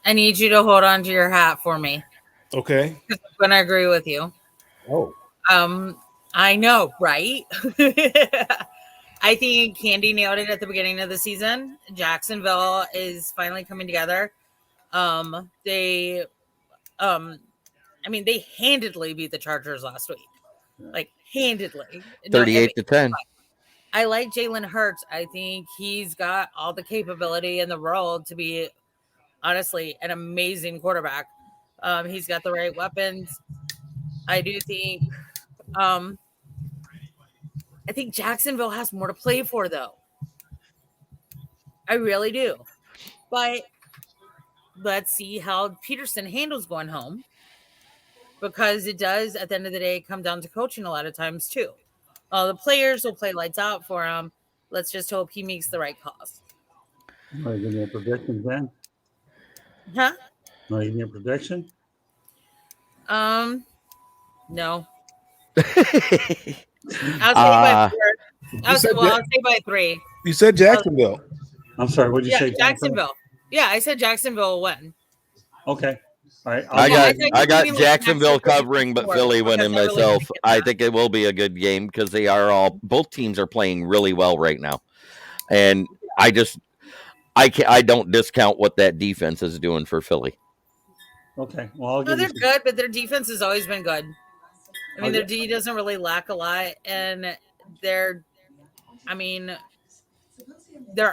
I need you to hold on to your hat for me.
Okay.
I'm going to agree with you.
Oh.
I know, right? I think Candy nailed it at the beginning of the season. Jacksonville is finally coming together. They handedly beat the Chargers last week. Like handedly.
38-10.
I like Jalen Hurts. I think he's got all the capability in the world to be, honestly, an amazing quarterback. He's got the right weapons. I do think I think Jacksonville has more to play for, though. I really do. But let's see how Peterson handles going home, because it does, at the end of the day, come down to coaching a lot of times, too. The players will play lights out for him. Let's just hope he makes the right calls.
Want to give me a prediction, Ben?
Huh?
Want to give me a prediction?
No. I'll say by 4. I'll say by 3.
You said Jacksonville.
I'm sorry. What did you say?
Jacksonville. Yeah, I said Jacksonville will win.
Okay. All right.
I got Jacksonville covering, but Philly winning myself. I think it will be a good game because both teams are playing really well right now, and I don't discount what that defense is doing for Philly.
Okay. Well,
they're good, but their defense has always been good. I mean, their D doesn't really lack a lot, and their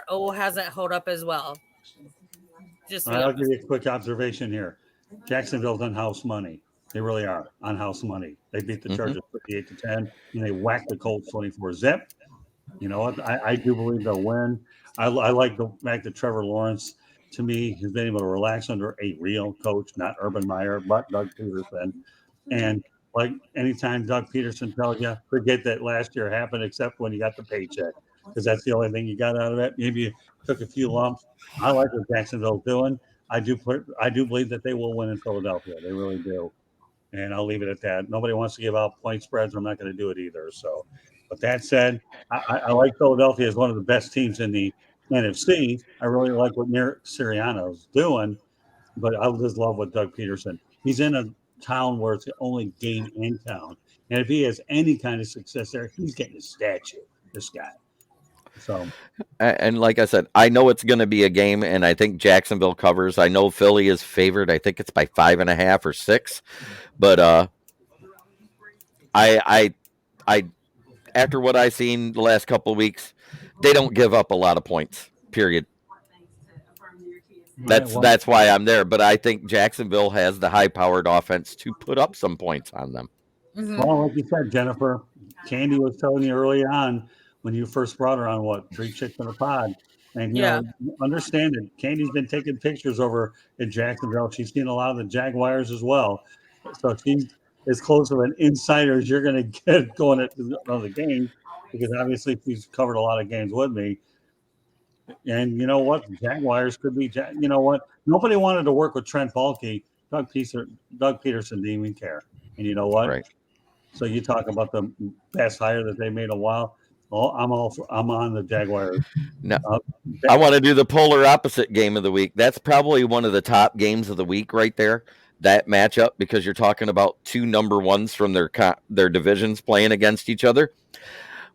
O hasn't held up as well.
I'll give you a quick observation here. Jacksonville's on house money. They really are on house money. They beat the Chargers 58-10, and they whacked the Colts 24-zip. You know what? I do believe they'll win. I like the fact that Trevor Lawrence, to me, has been able to relax under a real coach, not Urban Meyer, but Doug Peterson. And like anytime Doug Peterson tells you, forget that last year happened except when you got the paycheck, because that's the only thing you got out of it. Maybe you took a few lumps. I like what Jacksonville's doing. I do believe that they will win in Philadelphia. They really do. And I'll leave it at that. Nobody wants to give out point spreads. I'm not going to do it either. So, but that said, I like Philadelphia as one of the best teams in the NFC. I really like what Sirianni's doing, but I just love what Doug Peterson. He's in a town where it's the only game in town, and if he has any kind of success there, he's getting a statue. This guy. So,
and like I said, I know it's going to be a game, and I think Jacksonville covers. I know Philly is favored. I think it's by 5.5 or 6, but I after what I've seen the last couple of weeks, they don't give up a lot of points. Period. That's why I'm there. But I think Jacksonville has the high-powered offense to put up some points on them.
Mm-hmm.
Well, like you said, Jennifer, Candy was telling you early on when you first brought her on, 3 chicks in a pod. And, you know, understand it. Candy's been taking pictures over in Jacksonville. She's seen a lot of the Jaguars as well. So she's as close of an insider as you're going to get going at the game, because obviously she's covered a lot of games with me. And you know what? The Jaguars could be, you know what? Nobody wanted to work with Trent Baalke. Doug Peterson didn't even care. And you know what?
Right.
So you talk about the best hire that they made a while. Oh, I'm on the Jaguars.
No, I want to do the polar opposite game of the week. That's probably one of the top games of the week right there. That matchup, because you're talking about 2 number ones from their divisions playing against each other.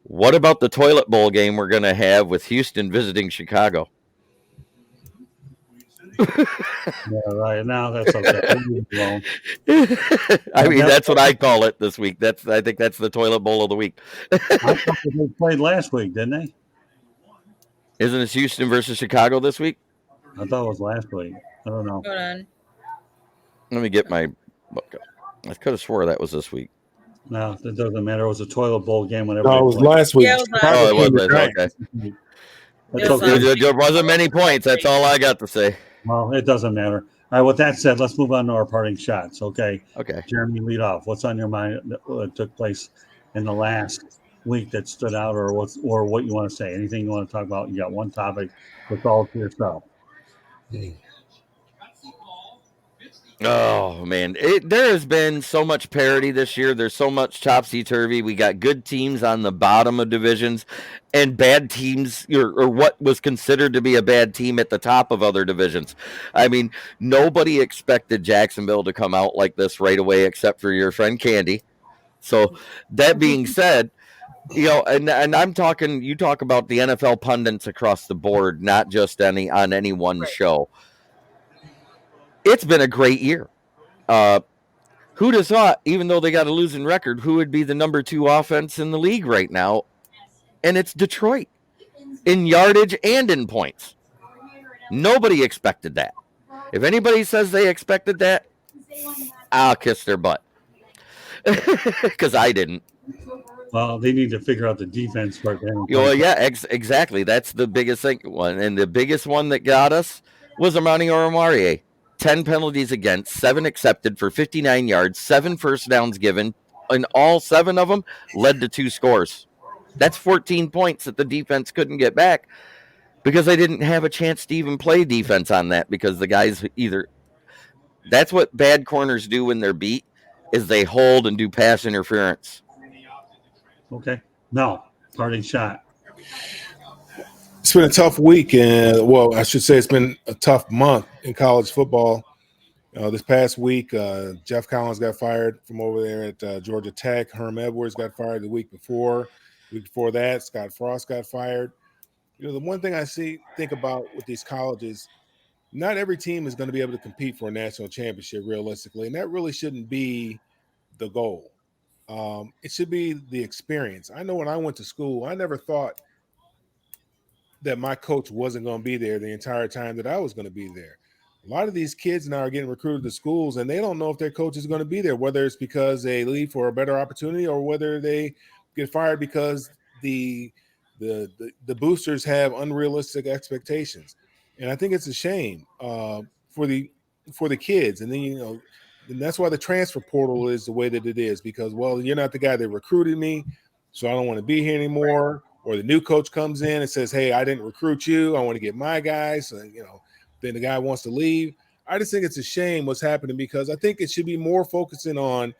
What about the toilet bowl game we're going to have with Houston visiting Chicago?
Yeah, right. Now that's okay.
I mean, that's what I call it this week. I think that's the toilet bowl of the week.
I thought they played last week, didn't they?
Isn't it Houston versus Chicago this week?
I thought it was last week. I don't know.
Hold on.
Let me get my book up. I could have swore that was this week.
No, it doesn't matter. It was a toilet bowl game whenever.
No, it was last week.
Yeah, it was last
Oh, it was. Okay.
That's okay.
There wasn't many points. That's all I got to say.
Well, it doesn't matter. All right, with that said, let's move on to our parting shots. Okay.
Okay.
Jeremy, lead off. What's on your mind that took place in the last week that stood out, or what you want to say? Anything you want to talk about? You got one topic. It's all to yourself.
Oh, man. There has been so much parity this year. There's so much topsy-turvy. We got good teams on the bottom of divisions and bad teams, or what was considered to be a bad team at the top of other divisions. I mean, nobody expected Jacksonville to come out like this right away except for your friend Candy. So that being said, And I'm talking. You talk about the NFL pundits across the board, not just on any one show. It's been a great year. Who'd have thought, even though they got a losing record, who would be the number 2 offense in the league right now? And it's Detroit in yardage and in points. Nobody expected that. If anybody says they expected that, I'll kiss their butt. Because I didn't.
Well, they need to figure out the defense part.
Exactly. That's the biggest one. And the biggest one that got us was Earl Morrell. 10 penalties against, 7 accepted for 59 yards, 7 first downs given, and all 7 of them led to 2 scores. That's 14 points that the defense couldn't get back because they didn't have a chance to even play defense on that because the guys either – that's what bad corners do when they're beat is they hold and do pass interference.
Okay. No, parting shot.
It's been a tough week, and well, I should say it's been a tough month in college football. This past week, Jeff Collins got fired from over there at Georgia Tech. Herm Edwards got fired the week before. The week before that, Scott Frost got fired. The one thing I think about with these colleges, not every team is going to be able to compete for a national championship realistically, and that really shouldn't be the goal. It should be the experience. I know when I went to school, I never thought that my coach wasn't going to be there the entire time that I was going to be there. A lot of these kids now are getting recruited to schools, and they don't know if their coach is going to be there, whether it's because they leave for a better opportunity or whether they get fired because the boosters have unrealistic expectations. And I think it's a shame for the kids. And then, and that's why the transfer portal is the way that it is because, well, you're not the guy that recruited me, so I don't want to be here anymore. Or the new coach comes in and says, hey, I didn't recruit you. I want to get my guys. And, then the guy wants to leave. I just think it's a shame what's happening because I think it should be more focusing on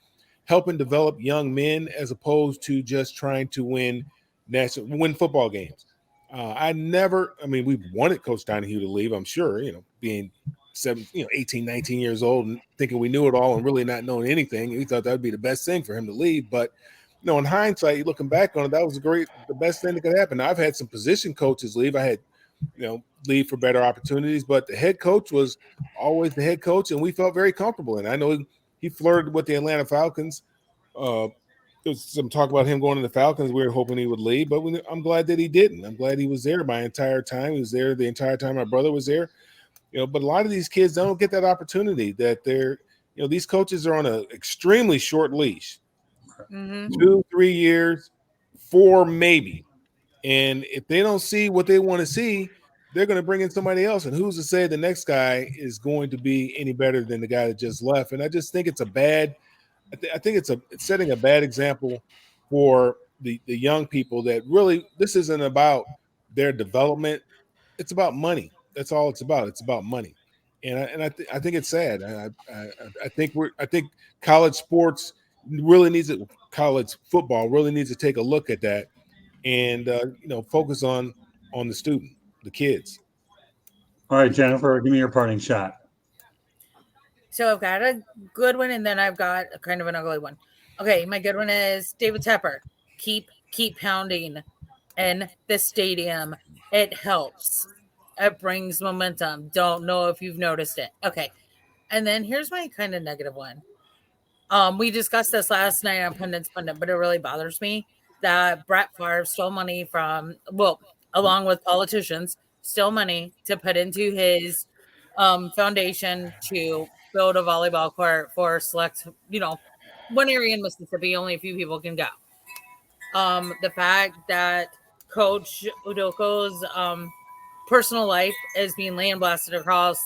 helping develop young men as opposed to just trying to win football games. We've wanted Coach Donahue to leave, I'm sure, being 18, 19 years old and thinking we knew it all and really not knowing anything. We thought that would be the best thing for him to leave. But in hindsight, looking back on it, that was the best thing that could happen. Now, I've had some position coaches leave. I had, leave for better opportunities, but the head coach was always the head coach, and we felt very comfortable. And I know he flirted with the Atlanta Falcons. There was some talk about him going to the Falcons. We were hoping he would leave, but I'm glad that he didn't. I'm glad he was there my entire time. He was there the entire time my brother was there. But a lot of these kids don't get that opportunity that these coaches are on an extremely short leash. 2-3 years, 4 maybe. And if they don't see what they want to see, they're going to bring in somebody else. And who's to say the next guy is going to be any better than the guy that just left? And I just think it's I think it's setting a bad example for the young people that really this isn't about their development. It's about money. That's all it's about. It's about money. And I think it's sad. I think college sports really college football really needs to take a look at that and focus on the student, the kids.
All right, Jennifer, give me your parting shot.
So I've got a good one, and then I've got a kind of an ugly one. Okay, my good one is David Tepper. Keep pounding in the stadium. It helps. It brings momentum. Don't know if you've noticed it. Okay, and then here's my kind of negative one. We discussed this last night on Pundit, but it really bothers me that Brett Favre stole money along with politicians, stole money to put into his foundation to build a volleyball court for select, one area in Mississippi, only a few people can go. The fact that Coach Udoka's personal life is being lambasted across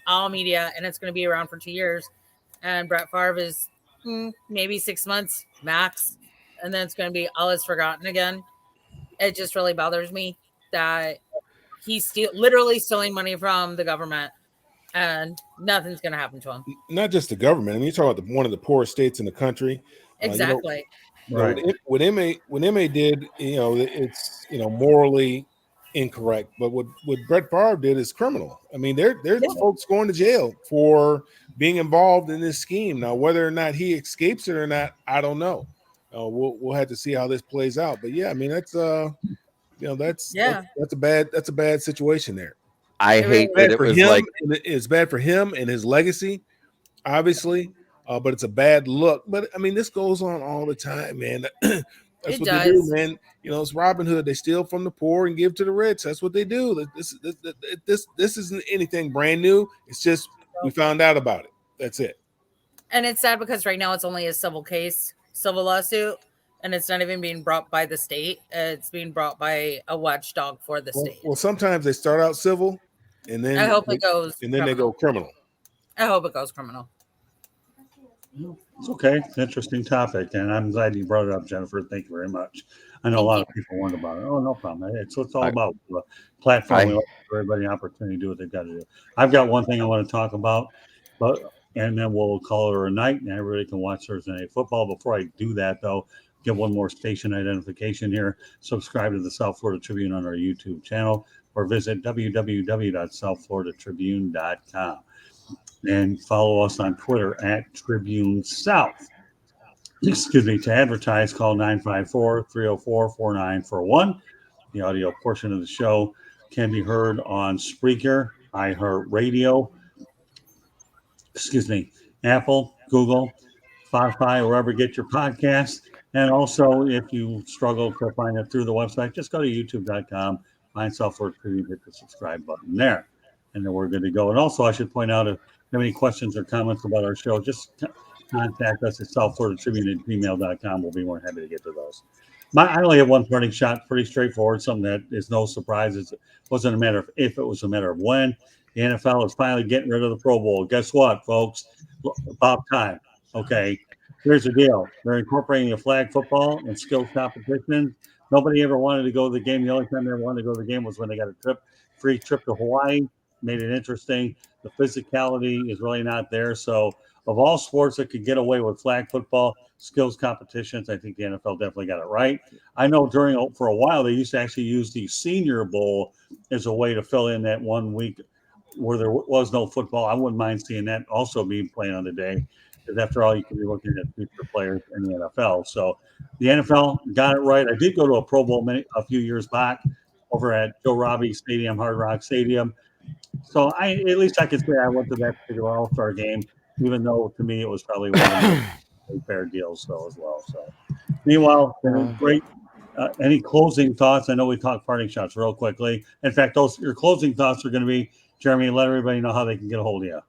all media, and it's going to be around for 2 years, and Brett Favre is maybe 6 months max, and then it's going to be all is forgotten again. It just really bothers me that he's literally stealing money from the government, and nothing's going to happen to him.
Not just the government. I mean, you're talking about one of the poorest states in the country.
Exactly.
Right.
What MA did, it's morally incorrect, but what Brett Favre did is criminal. I mean, there's folks going to jail for being involved in this scheme. Now, whether or not he escapes it or not, I don't know. We'll have to see how this plays out. But yeah, I mean that's that's a bad situation there.
I hate that it was like
it's bad for him and his legacy, obviously. But it's a bad look. But I mean, this goes on all the time, man. That's what they do, man. It's Robin Hood. They steal from the poor and give to the rich. That's what they do. This isn't anything brand new. It's just we found out about it. That's it.
And it's sad because right now it's only a civil lawsuit, and it's not even being brought by the state. It's being brought by a watchdog for the state.
Well, sometimes they start out civil, and then
I hope it goes.
And then they go criminal.
I hope it goes criminal.
It's okay. It's an interesting topic, and I'm glad you brought it up, Jennifer. Thank you very much. I know a lot of people wonder about it. Oh, no problem. It's what it's all about. The platform, we let everybody an opportunity to do what they've got to do. I've got one thing I want to talk about, and then we'll call it a night, and everybody can watch Thursday Night Football. Before I do that, though, get one more station identification here. Subscribe to the South Florida Tribune on our YouTube channel, or visit www.southfloridatribune.com. And follow us on Twitter at Tribune South. Excuse me. To advertise, call 954-304-4941. The audio portion of the show can be heard on Spreaker, iHeartRadio, Apple, Google, Spotify, wherever you get your podcasts. And also, if you struggle to find it through the website, just go to youtube.com, find South Florida Tribune, hit the subscribe button there. And then we're good to go. And also, I should point out, if you have any questions or comments about our show, just contact us at southfloridatribune@gmail.com. We'll be more happy to get to those. I only have one parting shot, pretty straightforward, something that is no surprise. It wasn't a matter of if, it was a matter of when. The NFL is finally getting rid of the Pro Bowl. Guess what, folks? About time. Okay, here's the deal. They're incorporating a flag football and skills competition. Nobody ever wanted to go to the game. The only time they ever wanted to go to the game was when they got a free trip to Hawaii. Made it interesting. The physicality is really not there. So of all sports that could get away with flag football, skills competitions, I think the NFL definitely got it right. I know for a while, they used to actually use the Senior Bowl as a way to fill in that 1 week where there was no football. I wouldn't mind seeing that also being played on the day, because after all, you can be looking at future players in the NFL. So the NFL got it right. I did go to a Pro Bowl a few years back over at Joe Robbie Stadium, Hard Rock Stadium. So at least I could say I went to that particular All-Star game, even though to me it was probably one of the fair deals as well. So meanwhile, great. Any closing thoughts? I know we talked parting shots real quickly. In fact, your closing thoughts are going to be, Jeremy, let everybody know how they can get a hold of you.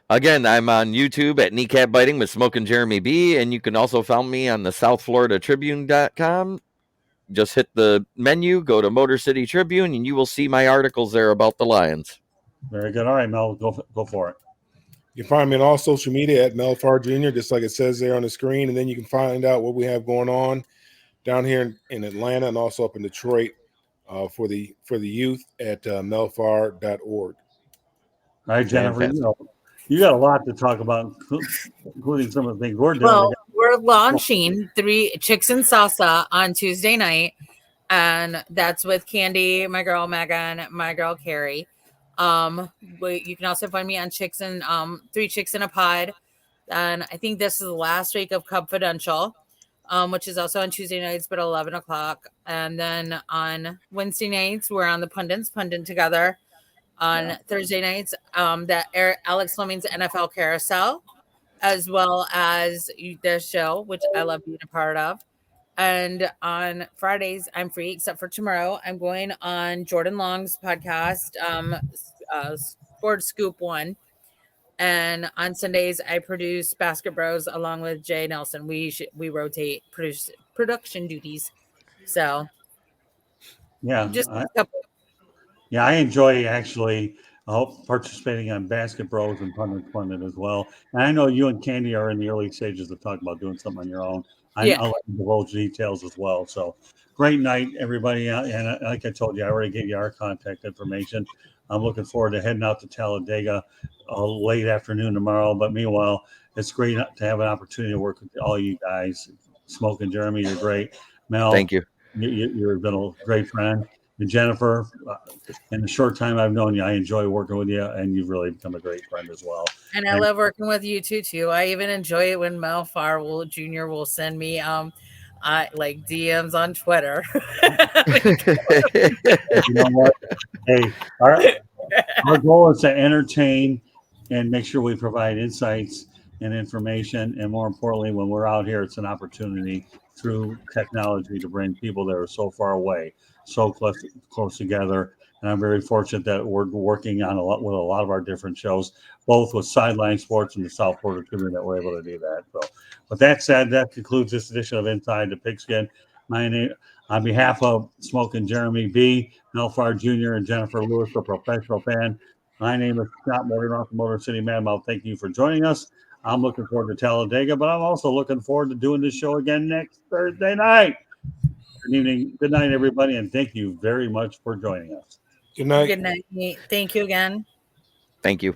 Again, I'm on YouTube at Kneecap Biting with Smoking Jeremy B, and you can also find me on the southfloridatribune.com. Just hit the menu, go to Motor City Tribune, and you will see my articles there about the Lions.
Very good. All right, Mel, go for it.
You can find me on all social media at Mel Farr Jr., just like it says there on the screen, and then you can find out what we have going on down here in Atlanta and also up in Detroit for the youth at melfar.org.
All right, Jennifer, you got a lot to talk about, including some of the things we're doing.
Well, we're launching 3 Chicks and Salsa on Tuesday night, and that's with Candy, my girl Megan, my girl Carrie. You can also find me on 3 Chicks in a Pod, and I think this is the last week of Confidential, which is also on Tuesday nights, but 11 o'clock. And then on Wednesday nights, we're on the Pundit together. On Thursday nights, Alex Fleming's NFL Carousel, as well as this show, which I love being a part of. And on Fridays, I'm free, except for tomorrow. I'm going on Jordan Long's podcast, Sports Scoop 1. And on Sundays, I produce Basket Bros along with Jay Nelson. We rotate production duties. So, just a couple.
Yeah, I enjoy actually participating on Basket Bros and Pundit as well. And I know you and Candy are in the early stages of talking about doing something on your own. I'll let you divulge details as well. So great night, everybody. And like I told you, I already gave you our contact information. I'm looking forward to heading out to Talladega late afternoon tomorrow. But meanwhile, it's great to have an opportunity to work with all you guys. Smoke and Jeremy, you're great. Mel,
thank you.
You've been a great friend. And Jennifer, in the short time I've known you, I enjoy working with you, and you've really become a great friend as well.
And I love working with you too. I even enjoy it when Mel Farwell Jr. will send me like DMs on Twitter.
You know what? Hey, our goal is to entertain and make sure we provide insights and information. And more importantly, when we're out here, it's an opportunity through technology to bring people that are so far away, so close together. And I'm very fortunate that we're working on with a lot of our different shows, both with Sideline Sports and the South Florida Tribune, that we're able to do that. So with that said, that concludes this edition of Inside the Pigskin. My name, on behalf of Smoke and Jeremy B., Melfar Jr., and Jennifer Lewis, the professional fan, my name is Scott Morgan from Motor City Madmouth. Thank you for joining us. I'm looking forward to Talladega, but I'm also looking forward to doing this show again next Thursday night. Good evening. Good night, everybody, and thank you very much for joining us.
Good night.
Good night. Thank you again.
Thank you.